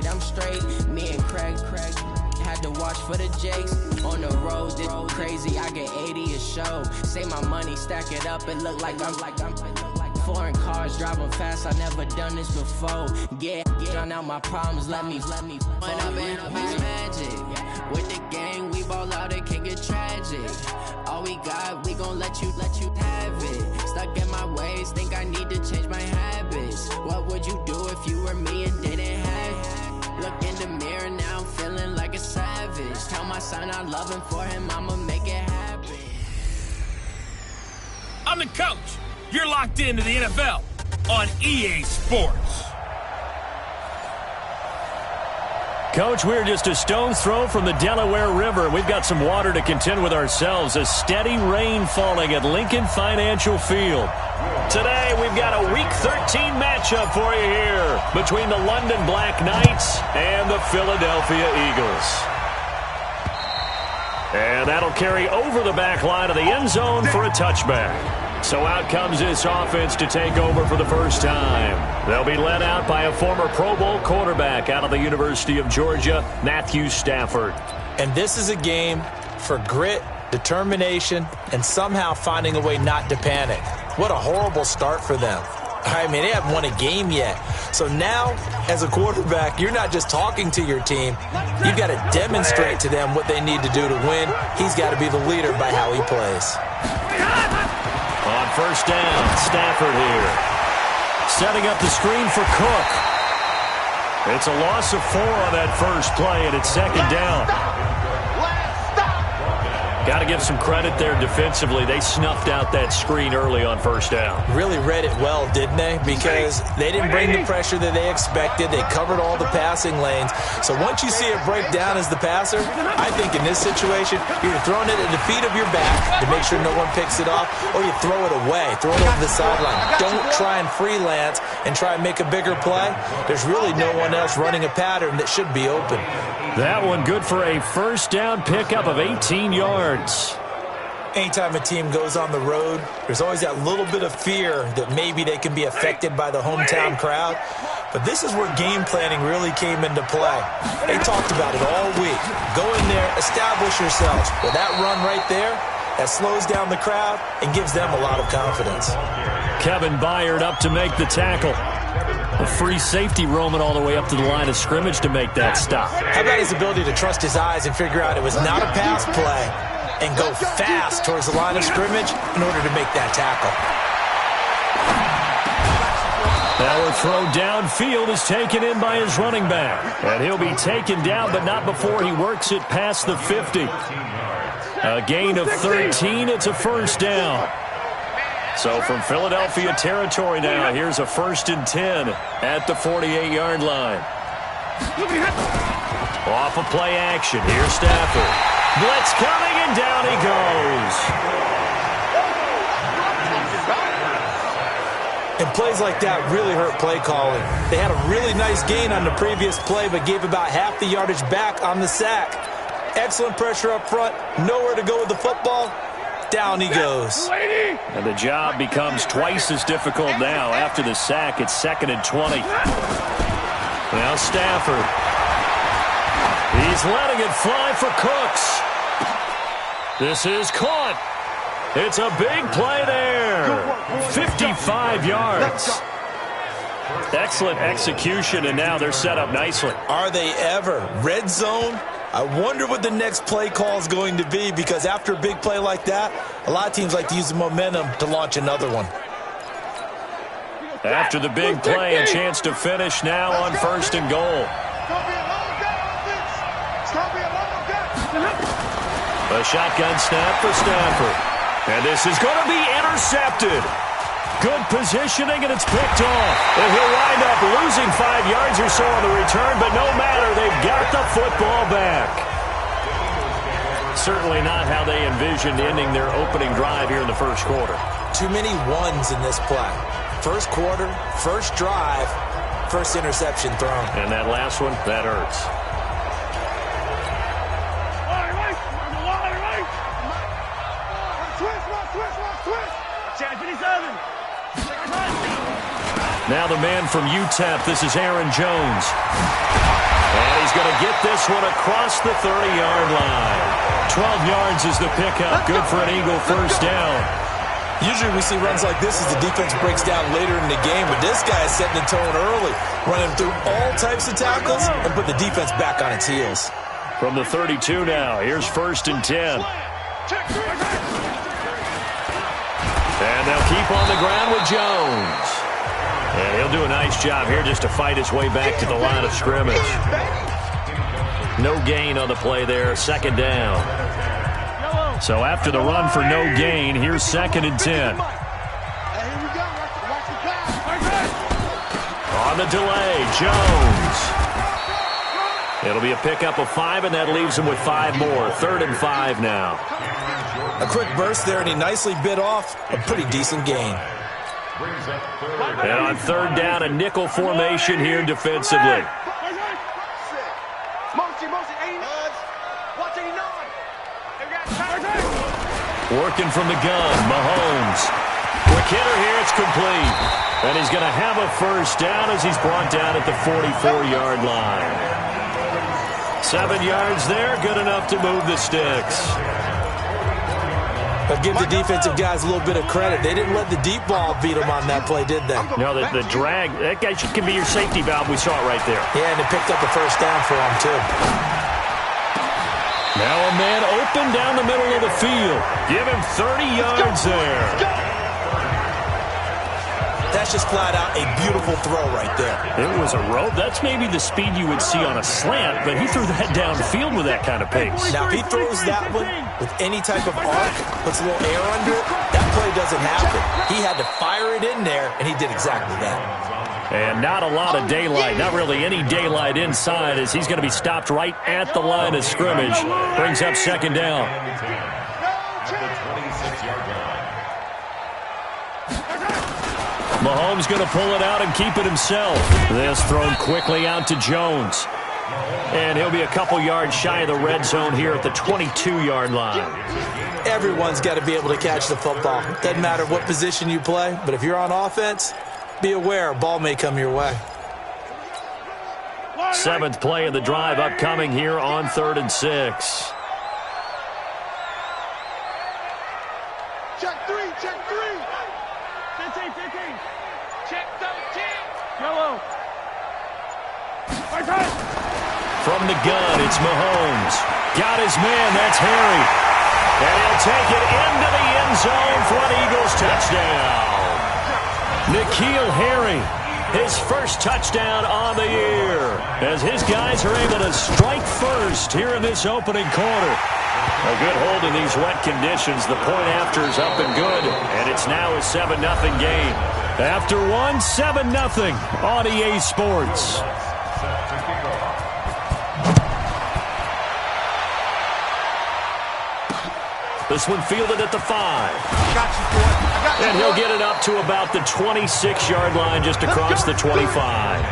I'm straight. Me and Craig had to watch for the Jakes. On the road, this crazy, I get 80 a show. Say my money, stack it up, it look like I'm foreign cars, driving fast, I never done this before. Get on out my problems, let me When I've been up is magic. With the gang, we ball out, it can get tragic. All we got, we gon' let you have it. Stuck in my ways, think I need to change my habits. What would you do if you were me and didn't have it? Look in the mirror, now I'm feeling like a savage. Tell my son I love him, for him I'ma make it happen. I'm the coach. You're locked into the NFL on EA Sports. Coach, we're just a stone's throw from the Delaware River. We've got some water to contend with ourselves. A steady rain falling at Lincoln Financial Field. Today, we've got a Week 13 matchup for you here between the London Black Knights and the Philadelphia Eagles. And that'll carry over the back line of the end zone for a touchback. So out comes this offense to take over for the first time. They'll be led out by a former Pro Bowl quarterback out of the University of Georgia, Matthew Stafford. And this is a game for grit, determination, and somehow finding a way not to panic. What a horrible start for them. I mean, they haven't won a game yet. So now, as a quarterback, you're not just talking to your team. You've got to demonstrate to them what they need to do to win. He's got to be the leader by how he plays. On first down, Stafford here. Setting up the screen for Cook. It's a loss of 4 on that first play, and it's second down. Got to give some credit there defensively. They snuffed out that screen early on first down. Really read it well, didn't they? Because they didn't bring the pressure that they expected. They covered all the passing lanes. So once you see it break down as the passer, I think in this situation, you're throwing it at the feet of your back to make sure no one picks it off, or you throw it away. Throw it over the sideline. Don't try and freelance and try and make a bigger play. There's really no one else running a pattern that should be open. That one good for a first down pickup of 18 yards. Anytime a team goes on the road, there's always that little bit of fear that maybe they can be affected by the hometown crowd. But this is where game planning really came into play. They talked about it all week. Go in there, establish yourselves. Well, that run right there, that slows down the crowd and gives them a lot of confidence. Kevin Byard up to make the tackle. A free safety roaming all the way up to the line of scrimmage to make that stop. How about his ability to trust his eyes and figure out it was not a pass play and go fast towards the line of scrimmage in order to make that tackle. Our throw downfield is taken in by his running back. And he'll be taken down, but not before he works it past the 50. A gain of 13, it's a first down. So from Philadelphia territory now, here's a 1st and 10 at the 48-yard line. Off of play action, here's Stafford. Blitz coming, and down he goes. And plays like that really hurt play calling. They had a really nice gain on the previous play, but gave about half the yardage back on the sack. Excellent pressure up front, nowhere to go with the football. Down he goes. And the job becomes twice as difficult now. After the sack, it's 2nd and 20. Now Stafford. He's letting it fly for Cooks. This is caught. It's a big play there. 55 yards. Excellent execution, and now they're set up nicely. Are they ever? Red zone? I wonder what the next play call is going to be, because after a big play like that, a lot of teams like to use the momentum to launch another one. After the big play, a chance to finish now on 1st and goal. A shotgun snap for Stafford. And this is going to be intercepted. Good positioning, and it's picked off. And he'll wind up losing 5 yards or so on the return, but no matter, they've got the football back. Certainly not how they envisioned ending their opening drive here in the first quarter. Too many ones in this play. First quarter, first drive, first interception thrown. And that last one, that hurts. Now the man from UTEP, this is Aaron Jones. And he's going to get this one across the 30-yard line. 12 yards is the pickup. Good for an Eagle first down. Usually we see runs like this as the defense breaks down later in the game, but this guy is setting the tone early, running through all types of tackles and put the defense back on its heels. From the 32 now, here's 1st and 10. And they'll keep on the ground with Jones. And he'll do a nice job here just to fight his way back to the line of scrimmage. No gain on the play there, 2nd down. So after the run for no gain, here's 2nd and 10. On the delay, Jones. It'll be a pickup of 5, and that leaves him with 5 more. 3rd and 5 now. A quick burst there, and he nicely bit off a pretty decent gain. And on 3rd down, a nickel formation here defensively. Working from the gun, Mahomes. Quick hitter here, it's complete. And he's going to have a first down as he's brought down at the 44-yard line. 7 yards there, good enough to move the sticks. But give the defensive guys a little bit of credit. They didn't let the deep ball beat them on that play, did they? No, the drag, that guy can be your safety valve. We saw it right there. Yeah, and it picked up a first down for him, too. Now a man open down the middle of the field. Give him 30 yards there. That's just flat out a beautiful throw right there. It was a rope. That's maybe the speed you would see on a slant, but he threw that downfield with that kind of pace. Now, if he throws that one with any type of arc, puts a little air under it, that play doesn't happen. He had to fire it in there, and he did exactly that. And not a lot of daylight, not really any daylight inside, as he's going to be stopped right at the line of scrimmage. Brings up 2nd down. Mahomes going to pull it out and keep it himself. This thrown quickly out to Jones. And he'll be a couple yards shy of the red zone here at the 22-yard line. Everyone's got to be able to catch the football. Doesn't matter what position you play, but if you're on offense, be aware a ball may come your way. 7th play of the drive upcoming here on 3rd and 6. Check 3, check 3. 15, 15. Check 13. Yellow. From the gun, it's Mahomes. Got his man, that's Harry. And he'll take it into the end zone for an Eagles touchdown. N'Keal Harry, his first touchdown on the year, as his guys are able to strike first here in this opening quarter. A good hold in these wet conditions. The point after is up and good, and it's now a 7-0 game. After one, 7-0 on EA Sports. This one fielded at the 5. And he'll get it up to about the 26-yard line, just across the 25.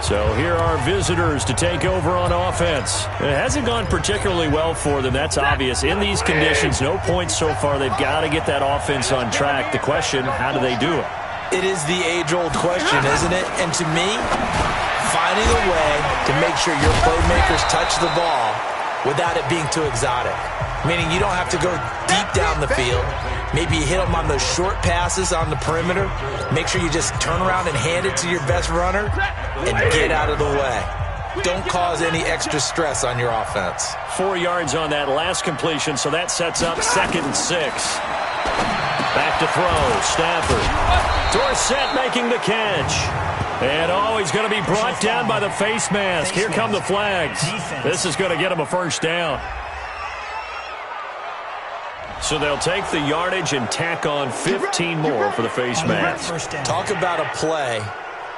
So here are visitors to take over on offense. It hasn't gone particularly well for them. That's obvious. In these conditions, no points so far. They've got to get that offense on track. The question, how do they do it? It is the age-old question, isn't it? And to me, finding a way to make sure your playmakers touch the ball without it being too exotic. Meaning you don't have to go deep down the field. Maybe you hit them on those short passes on the perimeter. Make sure you just turn around and hand it to your best runner and get out of the way. Don't cause any extra stress on your offense. 4 yards on that last completion, so that sets up 2nd and 6. Back to throw, Stafford. Dorsett making the catch. And he's going to be brought down by the face mask. Here come the flags. This is going to get him a first down. So they'll take the yardage and tack on 15 more for the face mask. Talk about a play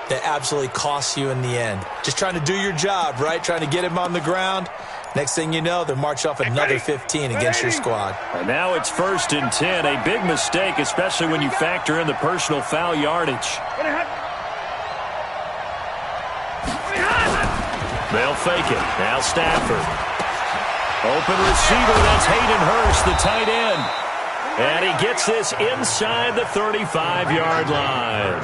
that absolutely costs you in the end. Just trying to do your job, right? Trying to get him on the ground. Next thing you know, they'll march off another 15 against your squad. And now it's 1st and 10. A big mistake, especially when you factor in the personal foul yardage. They'll fake it. Now Stafford. Open receiver, that's Hayden Hurst, the tight end. And he gets this inside the 35-yard line.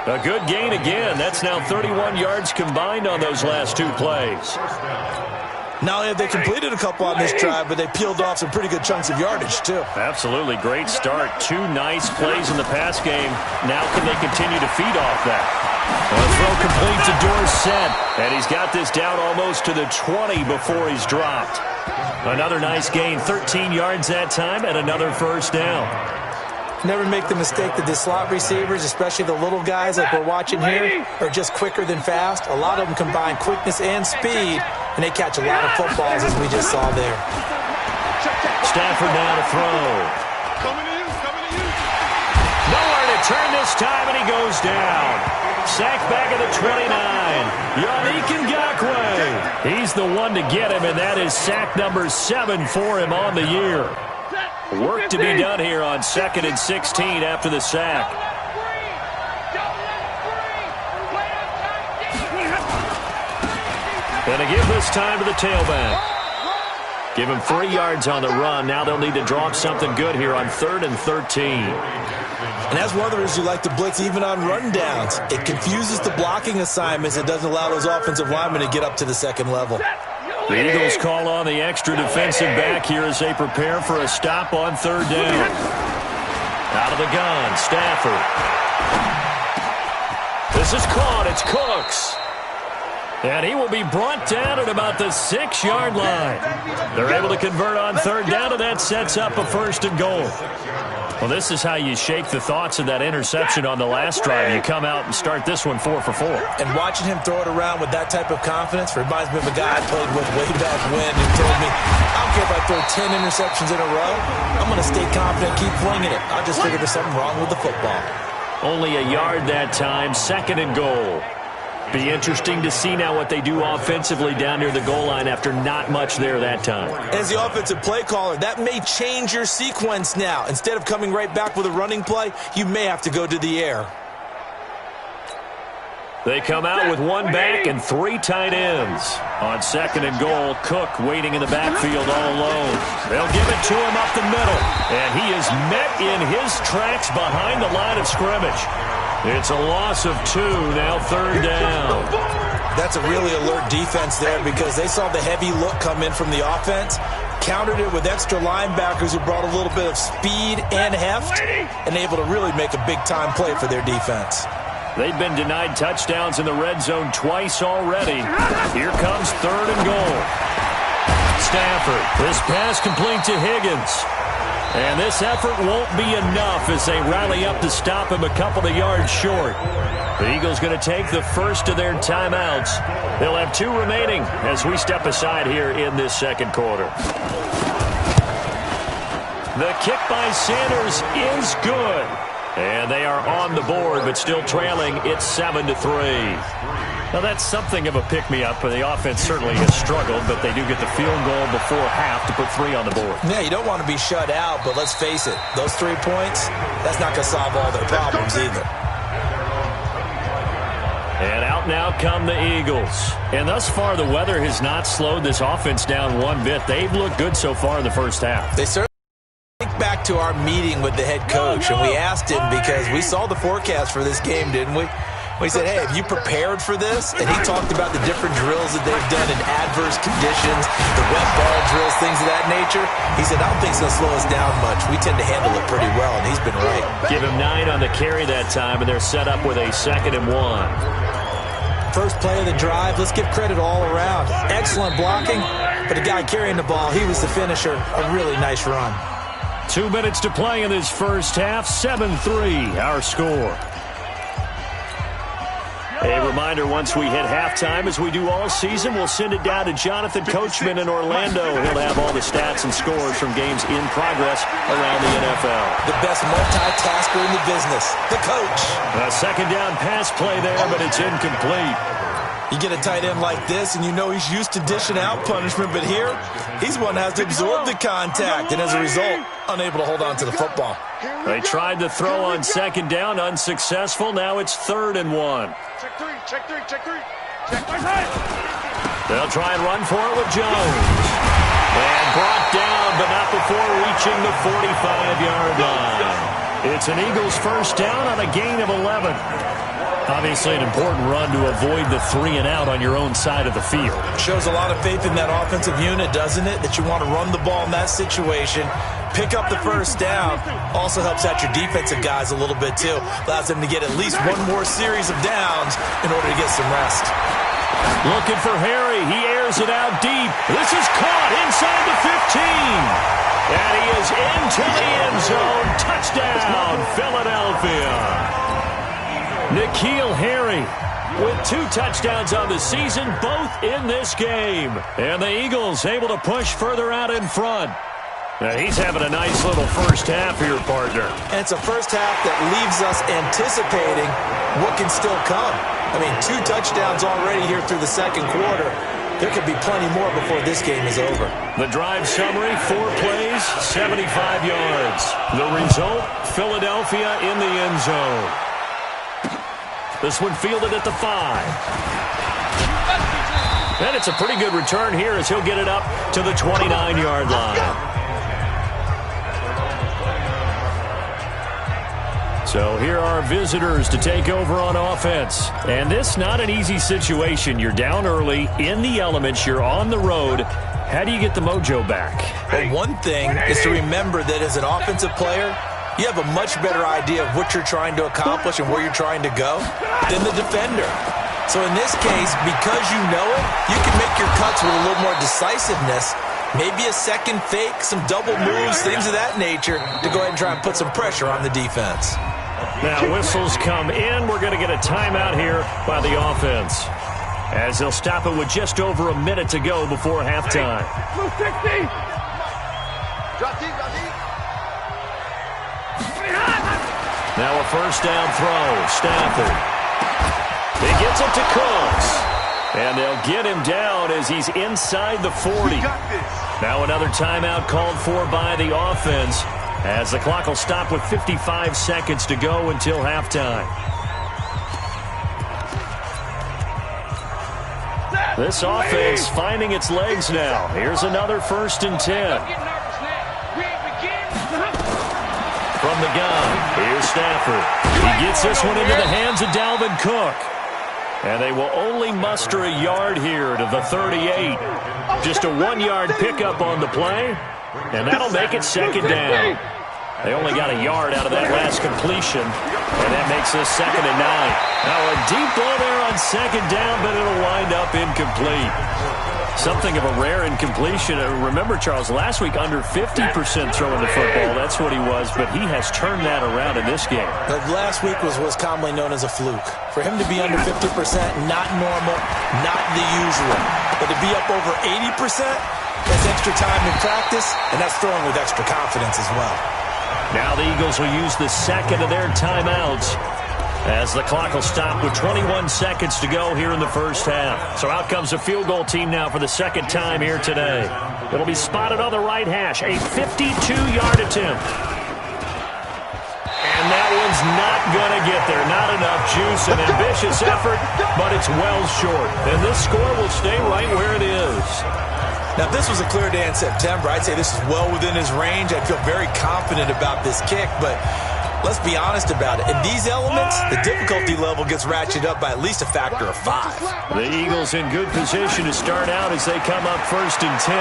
A good gain again. That's now 31 yards combined on those last two plays. Not only have they completed a couple on this drive, but they peeled off some pretty good chunks of yardage, too. Absolutely. Great start. Two nice plays in the pass game. Now can they continue to feed off that? A throw complete to Dorsett. And he's got this down almost to the 20 before he's dropped. Another nice gain. 13 yards that time and another first down. Never make the mistake that the slot receivers, especially the little guys like we're watching here, are just quicker than fast. A lot of them combine quickness and speed, and they catch a lot of footballs, as we just saw there. Stafford now to throw. Coming to you. Nowhere to turn this time, and he goes down. Sacked back at the 29. Yannick Ngakoue. He's the one to get him, and that is sack number 7 for him on the year. Work to be done here on 2nd and 16 after the sack. And to give this time to the tailback. Give him 3 yards on the run. Now they'll need to drop something good here on 3rd and 13. And that's one of the reasons you like to blitz even on rundowns. It confuses the blocking assignments. It doesn't allow those offensive linemen to get up to the second level. The Eagles call on the extra defensive back here as they prepare for a stop on 3rd down. Out of the gun, Stafford. This is caught. It's Cooks. And he will be brought down at about the 6-yard line. They're able to convert on 3rd down, and that sets up a 1st and goal. Well, this is how you shake the thoughts of that interception on the last drive. You come out and start this one 4 for 4. And watching him throw it around with that type of confidence reminds me of a guy I played with way back when who told me, I don't care if I throw 10 interceptions in a row. I'm going to stay confident, keep flinging it. I just figured there's something wrong with the football. Only a yard that time, 2nd and goal. Be interesting to see now what they do offensively down near the goal line after not much there that time. As the offensive play caller, that may change your sequence now. Instead of coming right back with a running play, you may have to go to the air. They come out with one back and 3 tight ends. On 2nd and goal, Cook waiting in the backfield all alone. They'll give it to him up the middle. And he is met in his tracks behind the line of scrimmage. It's a loss of 2, now 3rd down. That's a really alert defense there because they saw the heavy look come in from the offense, countered it with extra linebackers who brought a little bit of speed and heft, and able to really make a big-time play for their defense. They've been denied touchdowns in the red zone twice already. Here comes 3rd and goal. Stafford, this pass complete to Higgins. And this effort won't be enough as they rally up to stop him a couple of yards short. The Eagles going to take the first of their timeouts. They'll have 2 remaining as we step aside here in this 2nd quarter. The kick by Sanders is good. And they are on the board, but still trailing. It's 7-3. Now, that's something of a pick-me-up. The offense certainly has struggled, but they do get the field goal before half to put 3 on the board. Yeah, you don't want to be shut out, but let's face it. Those 3 points, that's not going to solve all their problems either. And out now come the Eagles. And thus far, the weather has not slowed this offense down one bit. They've looked good so far in the first half. They certainly think back to our meeting with the head coach, and we asked him because we saw the forecast for this game, didn't we? We said, hey, have you prepared for this? And he talked about the different drills that they've done in adverse conditions, the wet ball drills, things of that nature. He said, I don't think it's going to slow us down much. We tend to handle it pretty well, and he's been right. Give him 9 on the carry that time, and they're set up with a 2nd and 1. First play of the drive, let's give credit all around. Excellent blocking, but the guy carrying the ball, he was the finisher. A really nice run. 2 minutes to play in this first half, 7-3, our score. A reminder, once we hit halftime, as we do all season, we'll send it down to Jonathan Coachman in Orlando. He'll have all the stats and scores from games in progress around the NFL. The best multitasker in the business, the coach. A 2nd down pass play there, but it's incomplete. You get a tight end like this, and you know he's used to dishing out punishment, but here, he's one that has to absorb the contact, and as a result, unable to hold on to the football. They tried to throw on 2nd down, unsuccessful. Now it's 3rd and 1. Check 3, check 3, check 3. Check my side. They'll try and run for it with Jones. And brought down, but not before reaching the 45-yard line. It's an Eagles first down on a gain of 11. Obviously an important run to avoid the 3-and-out on your own side of the field. Shows a lot of faith in that offensive unit, doesn't it? That you want to run the ball in that situation. Pick up the first down. Also helps out your defensive guys a little bit, too. Allows them to get at least one more series of downs in order to get some rest. Looking for Harry. He airs it out deep. This is caught inside the 15. And he is into the end zone. Touchdown, Philadelphia. N'Keal Harry with 2 touchdowns on the season, both in this game. And the Eagles able to push further out in front. Now he's having a nice little first half here, partner. And it's a first half that leaves us anticipating what can still come. I mean, 2 touchdowns already here through the second quarter. There could be plenty more before this game is over. The drive summary, 4 plays, 75 yards. The result, Philadelphia in the end zone. This one fielded at the 5. And it's a pretty good return here as he'll get it up to the 29-yard line. So here are visitors to take over on offense. And this not an easy situation. You're down early, in the elements, you're on the road. How do you get the mojo back? Well, one thing is to remember that as an offensive player, you have a much better idea of what you're trying to accomplish and where you're trying to go than the defender. So in this case, because you know it, you can make your cuts with a little more decisiveness, maybe a second fake, some double moves, things of that nature, to go ahead and try and put some pressure on the defense. Now whistles come in. We're going to get a timeout here by the offense, as they'll stop it with just over a minute to go before halftime. Now a first down throw. Stafford. He gets it to Cooks. And they'll get him down as he's inside the 40. Now another timeout called for by the offense, as the clock will stop with 55 seconds to go until halftime. This offense finding its legs now. Here's another 1st and 10. From the gun, here's Stafford. He gets this one into the hands of Dalvin Cook. And they will only muster a yard here to the 38. Just a 1-yard pickup on the play, and that'll make it second down. They only got a yard out of that last completion, and that makes this 2nd and 9. Now a deep ball there on second down, but it'll wind up incomplete. Something of a rare incompletion. Remember, Charles, last week under 50% throwing the football. That's what he was, but he has turned that around in this game. Last week was commonly known as a fluke. For him to be under 50%, not normal, not the usual. But to be up over 80%, that's extra time in practice, and that's throwing with extra confidence as well. Now the Eagles will use the second of their timeouts, as the clock will stop with 21 seconds to go here in the first half. So out comes a field goal team now for the second time here today. It'll be spotted on the right hash, a 52-yard attempt. And that one's not going to get there. Not enough juice, an ambitious effort, but it's well short. And this score will stay right where it is. Now, if this was a clear day in September, I'd say this is well within his range. I'd feel very confident about this kick, but let's be honest about it. In these elements, the difficulty level gets ratcheted up by at least a factor of 5. The Eagles in good position to start out as they come up 1st and 10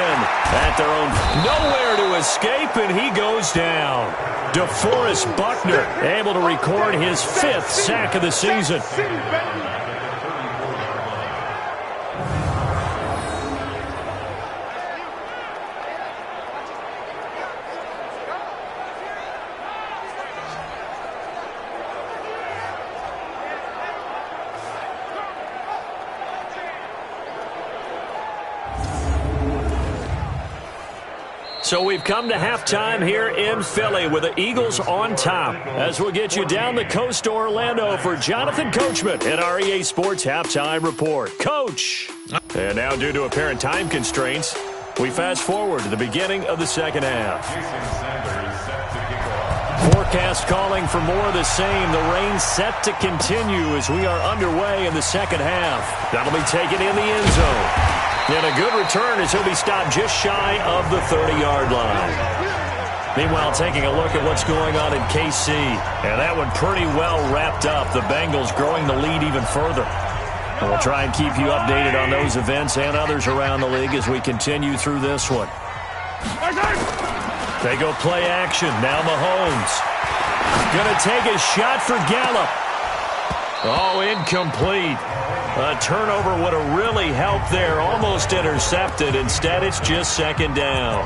at their own. Nowhere to escape, and he goes down. DeForest Buckner able to record his 5th sack of the season. So we've come to halftime here in Philly with the Eagles on top, as we'll get you down the coast to Orlando for Jonathan Coachman in our EA Sports Halftime Report. Coach! And now, due to apparent time constraints, we fast forward to the beginning of the second half. Forecast calling for more of the same. The rain set to continue as we are underway in the second half. That'll be taken in the end zone. And a good return as he'll be stopped just shy of the 30-yard line. Meanwhile, taking a look at what's going on in KC. And that one pretty well wrapped up. The Bengals growing the lead even further. And we'll try and keep you updated on those events and others around the league as we continue through this one. They go play action. Now Mahomes. Going to take a shot for Gallup. Oh, incomplete. A turnover would have really helped there. Almost intercepted. Instead, it's just second down.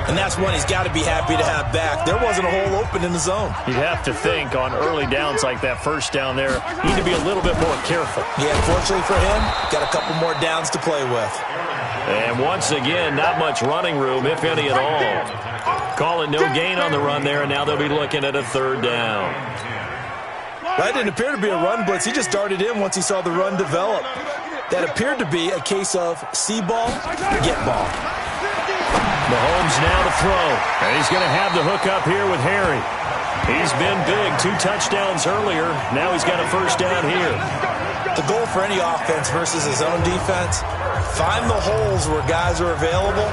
And that's one he's got to be happy to have back. There wasn't a hole open in the zone. You'd have to think on early downs like that first down there, you need to be a little bit more careful. Yeah, fortunately for him, got a couple more downs to play with. And once again, not much running room, if any at all. Call it no gain on the run there, and now they'll be looking at a third down. That didn't appear to be a run blitz. He just darted in once he saw the run develop. That appeared to be a case of see ball, get ball. Mahomes now to throw. And he's going to have the hook up here with Harry. He's been big. 2 touchdowns earlier. Now he's got a first down here. The goal for any offense versus his own defense, find the holes where guys are available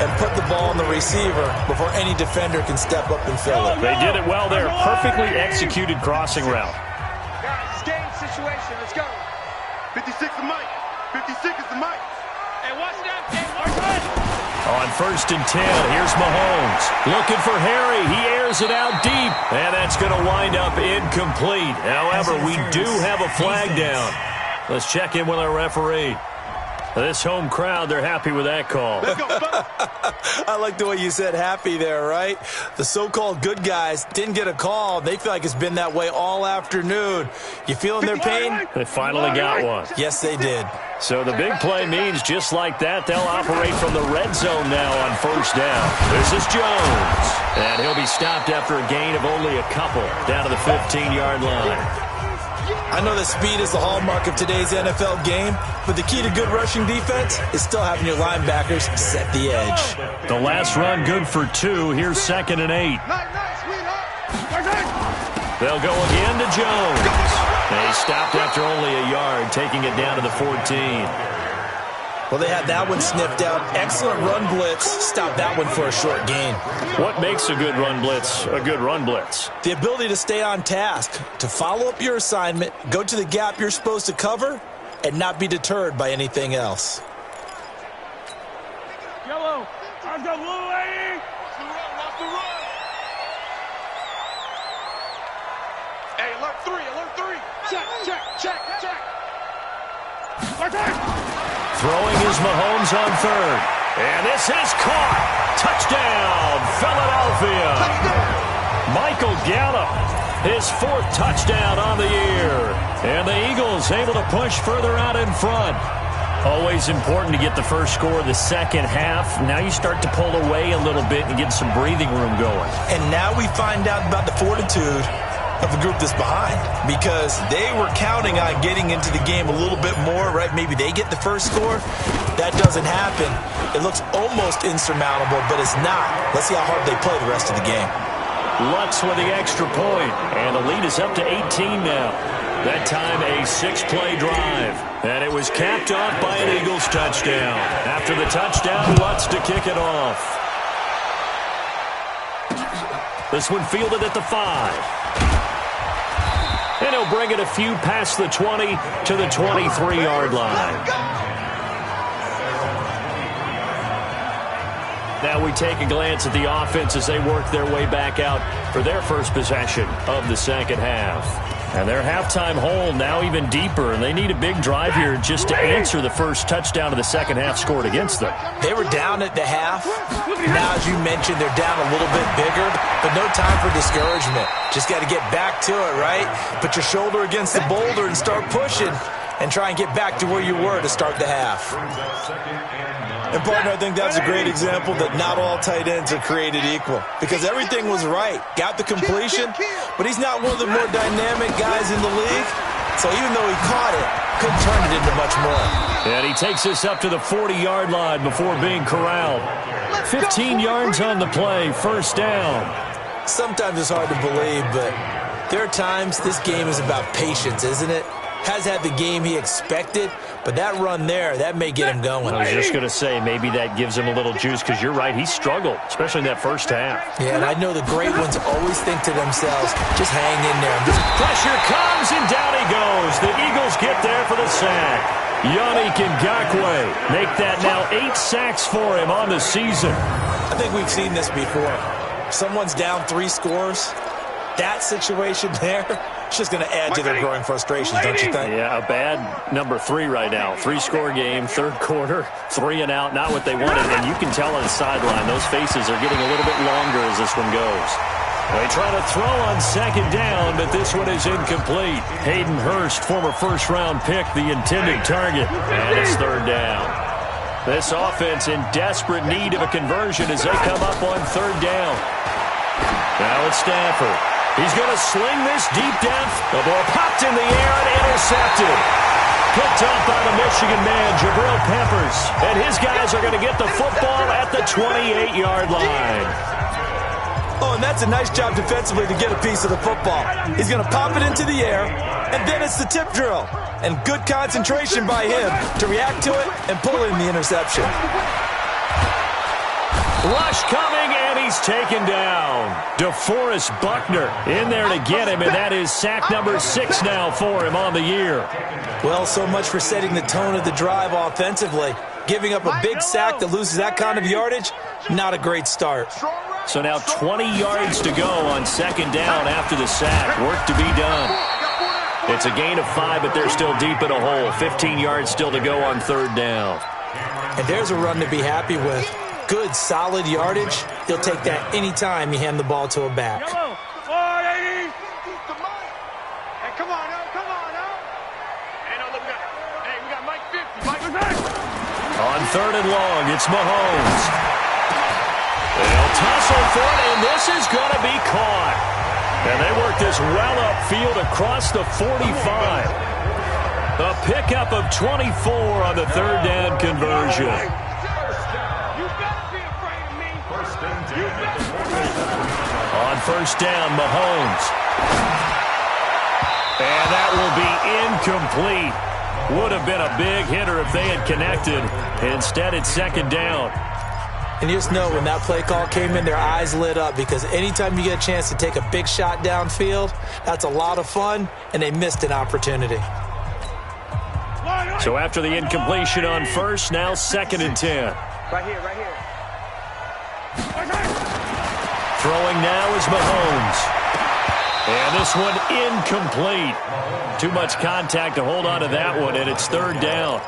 and put the ball on the receiver before any defender can step up and fill it. They did it well there. Perfectly executed crossing route. Guys, game situation. Let's go. 56 is Mike. 56 is the Mike. Hey, watch that. Hey, watch that. On 1st and 10, here's Mahomes. Looking for Harry. He airs it out deep. And that's going to wind up incomplete. However, we do have a flag down. Let's check in with our referee. This home crowd, they're happy with that call. I like the way you said happy there, right? The so-called good guys didn't get a call. They feel like it's been that way all afternoon. You feeling their pain? They finally got one. Yes, they did. So the big play means just like that, they'll operate from the red zone now on first down. This is Jones. And he'll be stopped after a gain of only a couple down to the 15-yard line. I know that speed is the hallmark of today's NFL game, but the key to good rushing defense is still having your linebackers set the edge. The last run good for 2. Here's 2nd and 8. They'll go again to Jones. They stopped after only a yard, taking it down to the 14. Well, they had that one sniffed out. Excellent run blitz. Stopped that one for a short gain. What makes a good run blitz a good run blitz? The ability to stay on task, to follow up your assignment, go to the gap you're supposed to cover, and not be deterred by anything else. Yellow. Let's go, blue lady. Off the run. Hey, alert 3, alert 3. Check, check, check, check. Throwing is Mahomes on 3rd. And this is caught. Touchdown, Philadelphia. Michael Gallup, his 4th touchdown on the year. And the Eagles able to push further out in front. Always important to get the first score of the second half. Now you start to pull away a little bit and get some breathing room going. And now we find out about the fortitude of the group that's behind, because they were counting on getting into the game a little bit more, right? Maybe they get the first score. That doesn't happen. It looks almost insurmountable, but it's not. Let's see how hard they play the rest of the game. Lutz with the extra point, and the lead is up to 18 now. That time a 6-play drive, and it was capped off by an Eagles touchdown. After the touchdown, Lutz to kick it off. This one fielded at the 5. And he'll bring it a few past the 20 to the 23-yard line. Now we take a glance at the offense as they work their way back out for their first possession of the second half. And their halftime hole now even deeper, and they need a big drive here just to answer the first touchdown of the second half scored against them. They were down at the half. Now, as you mentioned, they're down a little bit bigger, but no time for discouragement. Just got to get back to it, right? Put your shoulder against the boulder and start pushing and try and get back to where you were to start the half. And, partner, I think that's a great example that not all tight ends are created equal, because everything was right. Got the completion, but he's not one of the more dynamic guys in the league. So even though he caught it, couldn't turn it into much more. And he takes this up to the 40-yard line before being corralled. 15 yards on the play, first down. Sometimes it's hard to believe, but there are times this game is about patience, isn't it? has had the game he expected, but that run there, that may get him going. I was just going to say, maybe that gives him a little juice, because you're right, he struggled, especially in that first half. Yeah, and I know the great ones always think to themselves, just hang in there. Pressure comes, and down he goes. The Eagles get there for the sack. Yannick Ngakoue make that now 8 sacks for him on the season. I think we've seen this before. Someone's down 3 scores. That situation there, it's just going to add to their growing frustrations, don't you think? Yeah, a bad number 3 right now. 3-score game, third quarter, 3 and out, not what they wanted. And you can tell on the sideline, those faces are getting a little bit longer as this one goes. They try to throw on second down, but this one is incomplete. Hayden Hurst, former first-round pick, the intended target. And it's third down. This offense in desperate need of a conversion as they come up on third down. Now it's Stafford. He's going to sling this deep down. The ball popped in the air and intercepted. Picked up by the Michigan man, Jabril Peppers. And his guys are going to get the football at the 28-yard line. Oh, and that's a nice job defensively to get a piece of the football. He's going to pop it into the air, and then it's the tip drill. And good concentration by him to react to it and pull in the interception. Rush coming, and he's taken down. DeForest Buckner in there to get him, and that is sack number 6 now for him on the year. Well, so much for setting the tone of the drive offensively. Giving up a big sack that loses that kind of yardage, not a great start. So now 20 yards to go on second down after the sack. Work to be done. It's a gain of 5, but they're still deep in a hole. 15 yards still to go on third down. And there's a run to be happy with. Good, solid yardage. He'll take that anytime you hand the ball to a back. Yellow, 480. Hey, come on now, come on now. Hey, no, look, we got Mike 50. Mike 50. On third and long, it's Mahomes. They'll tussle for it, and this is going to be caught. And they work this well upfield across the 45. A pickup of 24 on the third down conversion. You better be afraid of me. On first down, Mahomes. And that will be incomplete. Would have been a big hitter if they had connected. Instead, it's second down. And you just know when that play call came in, their eyes lit up, because anytime you get a chance to take a big shot downfield, that's a lot of fun, and they missed an opportunity. So after the incompletion on first, now second and 10. Right here, right here. Throwing now is Mahomes. And this one incomplete. Too much contact to hold on to that one, and it's third down.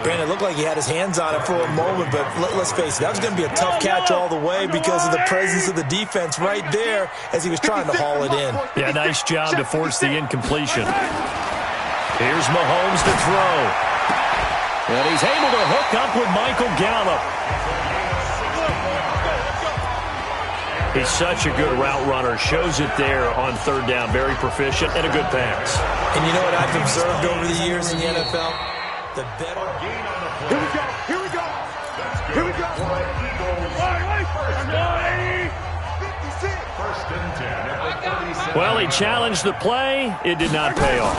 Brandon, it looked like he had his hands on it for a moment, but let's face it, that was going to be a tough catch all the way because of the presence of the defense right there as he was trying to haul it in. Yeah, nice job to force the incompletion. Here's Mahomes to throw. And he's able to hook up with Michael Gallup. He's such a good route runner. Shows it there on third down. Very proficient and a good pass. And you know what I've observed over the years in the NFL? The better. Here we go. Here we go. Here we go. Well, he challenged the play. It did not pay off.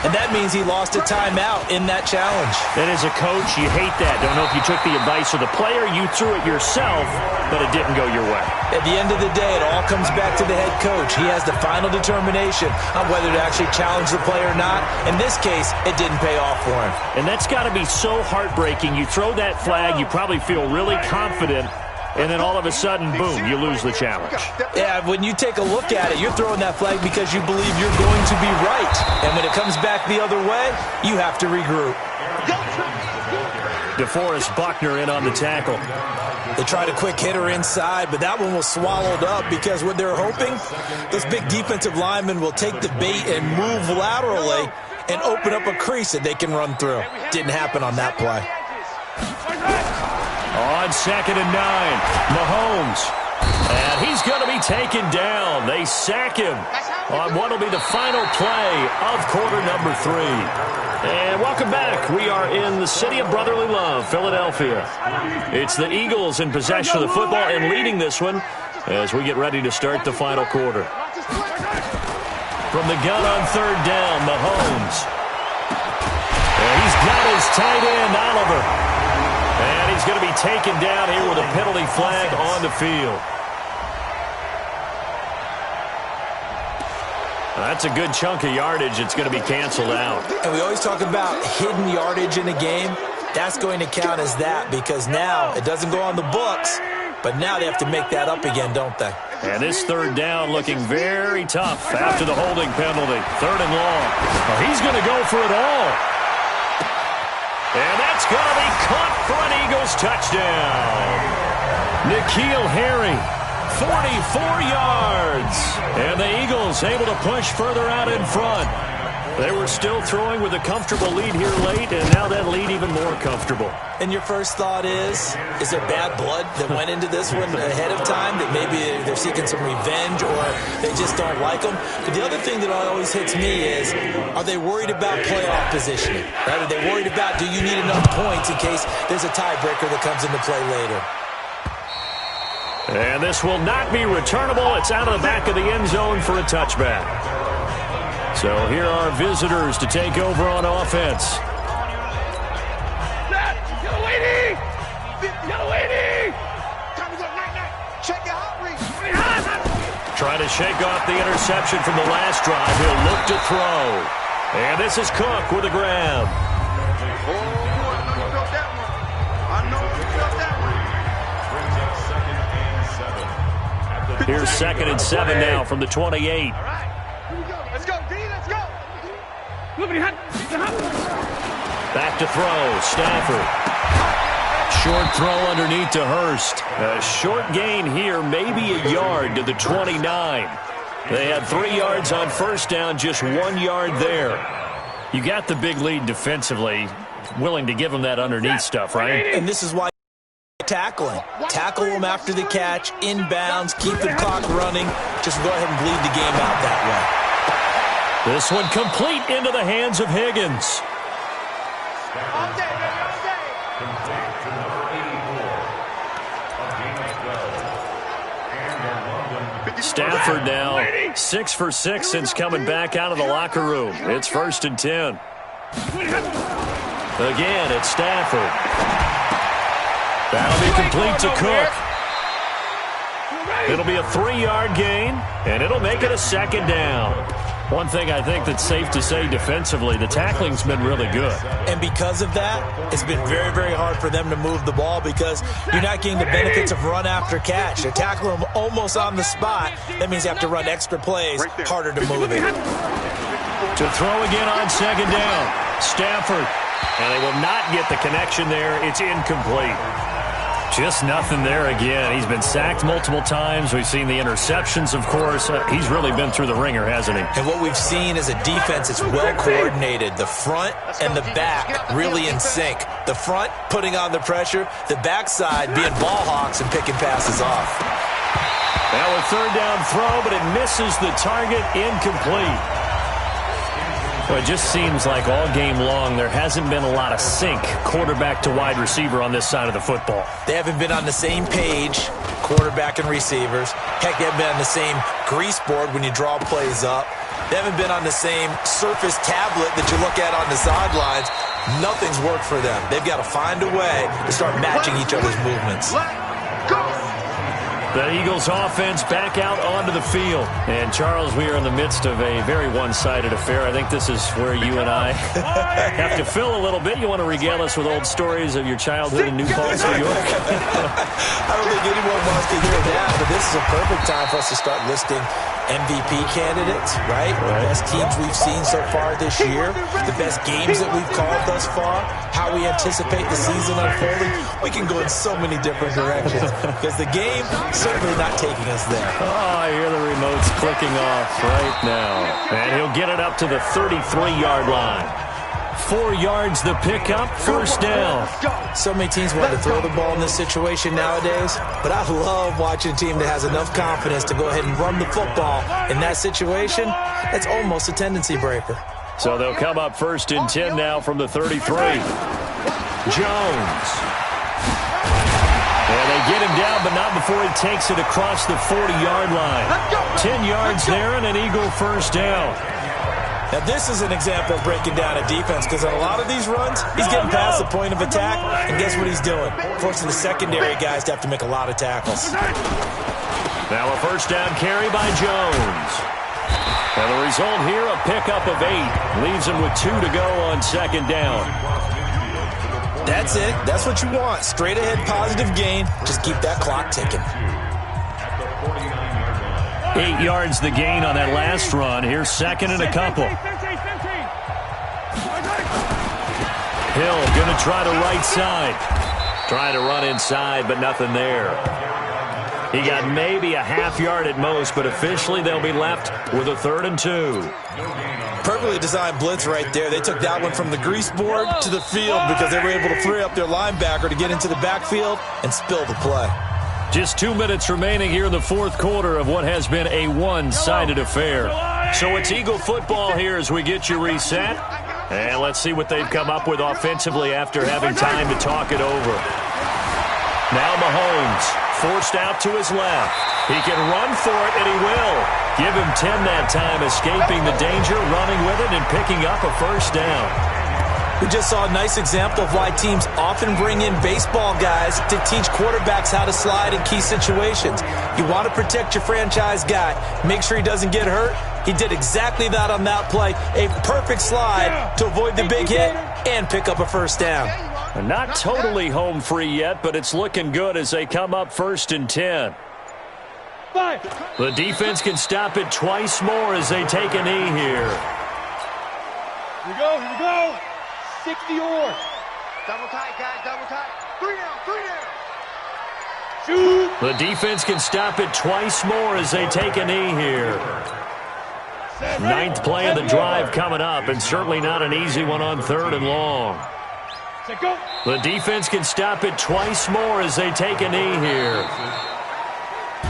And that means he lost a timeout in that challenge. And as a coach, you hate that. Don't know if you took the advice of the player, you threw it yourself, but it didn't go your way. At the end of the day, it all comes back to the head coach. He has the final determination on whether to actually challenge the play or not. In this case, it didn't pay off for him. And that's got to be so heartbreaking. You throw that flag, you probably feel really confident, and then all of a sudden, boom, you lose the challenge. Yeah, when you take a look at it, you're throwing that flag because you believe you're going to be right. And when it comes back the other way, you have to regroup. DeForest Buckner in on the tackle. They tried a quick hitter inside, but that one was swallowed up because what they're hoping, those big defensive linemen will take the bait and move laterally and open up a crease that they can run through. Didn't happen on that play. On second and 9, Mahomes. And he's going to be taken down. They sack him on what will be the final play of quarter number 3. And welcome back. We are in the city of brotherly love, Philadelphia. It's the Eagles in possession of the football and leading this one as we get ready to start the final quarter. From the gun on third down, Mahomes. He's got his tight end, Oliver. And he's going to be taken down here with a penalty flag on the field. That's a good chunk of yardage. It's going to be canceled out. And we always talk about hidden yardage in a game. That's going to count as that because now it doesn't go on the books, but now they have to make that up again, don't they? And this third down looking very tough after the holding penalty. 3rd and long. Oh, he's going to go for it all. And that's going to be caught for an Eagles touchdown. N'Keal Harry, 44 yards. And the Eagles able to push further out in front. They were still throwing with a comfortable lead here late, and now that lead even more comfortable. And your first thought is there bad blood that went into this one ahead of time, that maybe they're seeking some revenge or they just don't like them? But the other thing that always hits me is, are they worried about playoff positioning? Right? Are they worried about, do you need enough points in case there's a tiebreaker that comes into play later? And this will not be returnable. It's out of the back of the end zone for a touchback. So here are visitors to take over on offense. Trying to shake off the interception from the last drive. He'll look to throw. And this is Cook with a grab. Here's 2nd and 7 now from the 28. Let's go, D, let's go. Back to throw, Stafford. Short throw underneath to Hurst. A short gain here, maybe a yard to the 29. They had 3 yards on first down, just 1 yard there. You got the big lead defensively, willing to give them that underneath stuff, right? And this is why tackling. Tackle them after the catch, inbounds, keep the clock running. Just go ahead and bleed the game out that way. This one complete into the hands of Higgins. Stafford now 6 for 6 since coming back out of the locker room. It's 1st and 10. Again, it's Stafford. That'll be complete to Cook. It'll be a 3-yard gain, and it'll make it a 2nd down. One thing I think that's safe to say defensively, the tackling's been really good. And because of that, it's been very, very hard for them to move the ball because you're not getting the benefits of run after catch. They're tackling them almost on the spot. That means you have to run extra plays, harder to move it. To throw again on 2nd down, Stafford. And they will not get the connection there. It's incomplete. Just nothing there again. He's been sacked multiple times. We've seen the interceptions, of course. He's really been through the ringer, hasn't he? And what we've seen is a defense that's well coordinated. The front and the back really in sync. The front putting on the pressure. The backside being ball hawks and picking passes off. Now a 3rd down throw, but it misses the target. Incomplete. Well, it just seems like all game long there hasn't been a lot of sync quarterback to wide receiver on this side of the football. They haven't been on the same page, quarterback and receivers. Heck, they haven't been on the same grease board when you draw plays up. They haven't been on the same Surface tablet that you look at on the sidelines. Nothing's worked for them. They've got to find a way to start matching each other's movements. The Eagles offense back out onto the field. And, Charles, we are in the midst of a very one-sided affair. I think this is where you and I have to fill a little bit. You want to regale us with old stories of your childhood in New Paltz, New York? I don't think anyone wants to hear that, but this is a perfect time for us to start listing MVP candidates, right? The best teams we've seen so far this year, the best games that we've called thus far, how we anticipate the season unfolding. We can go in so many different directions because the game certainly not taking us there. Oh, I hear the remotes clicking off right now. And he'll get it up to the 33-yard line. 4 yards the pickup, 1st down. So many teams want to throw the ball in this situation nowadays, but I love watching a team that has enough confidence to go ahead and run the football. In that situation, it's almost a tendency breaker. So they'll come up 1st and 10 now from the 33. Jones. And they get him down, but not before he takes it across the 40-yard line. 10 yards there and an Eagle 1st down. Now, this is an example of breaking down a defense because on a lot of these runs, he's getting past the point of attack, and guess what he's doing? Forcing the secondary guys to have to make a lot of tackles. Now a first down carry by Jones. And the result here, a pickup of 8. Leaves him with 2 to go on second down. That's it. That's what you want. Straight ahead positive gain. Just keep that clock ticking. 8 yards the gain on that last run. Here's second and a couple. Hill going to try to right side. Trying to run inside, but nothing there. He got maybe a half yard at most, but officially they'll be left with a 3rd and 2. Perfectly designed blitz right there. They took that one from the grease board to the field because they were able to free up their linebacker to get into the backfield and spill the play. Just 2 minutes remaining here in the fourth quarter of what has been a one-sided affair. So it's Eagle football here as we get you reset. And let's see what they've come up with offensively after having time to talk it over. Now Mahomes forced out to his left. He can run for it, and he will. Give him 10 that time, escaping the danger, running with it, and picking up a first down. We just saw a nice example of why teams often bring in baseball guys to teach quarterbacks how to slide in key situations. You want to protect your franchise guy. Make sure he doesn't get hurt. He did exactly that on that play. A perfect slide to avoid the big hit and pick up a first down. Not totally home free yet, but it's looking good as they come up 1st and 10. The defense can stop it twice more as they take a knee here. Here we go, here we go. 60 or. Double tight, guys, double tight. 3 down, 3 down. Shoot. The defense can stop it twice more as they take a knee here. 9th play of the drive coming up, and certainly not an easy one on 3rd and long. Go. The defense can stop it twice more as they take a knee here.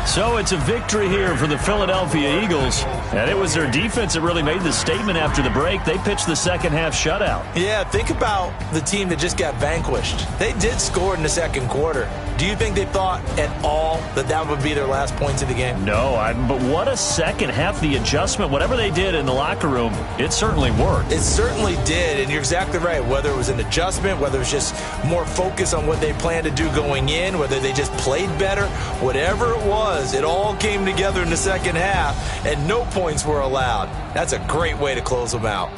So it's a victory here for the Philadelphia Eagles. And it was their defense that really made the statement after the break. They pitched the second-half shutout. Yeah, think about the team that just got vanquished. They did score in the second quarter. Do you think they thought at all that that would be their last points of the game? No, but what a second half. The adjustment, whatever they did in the locker room, it certainly worked. It certainly did, and you're exactly right. Whether it was an adjustment, whether it was just more focus on what they planned to do going in, whether they just played better, whatever it was, it all came together in the second half, and no points were allowed. That's a great way to close them out.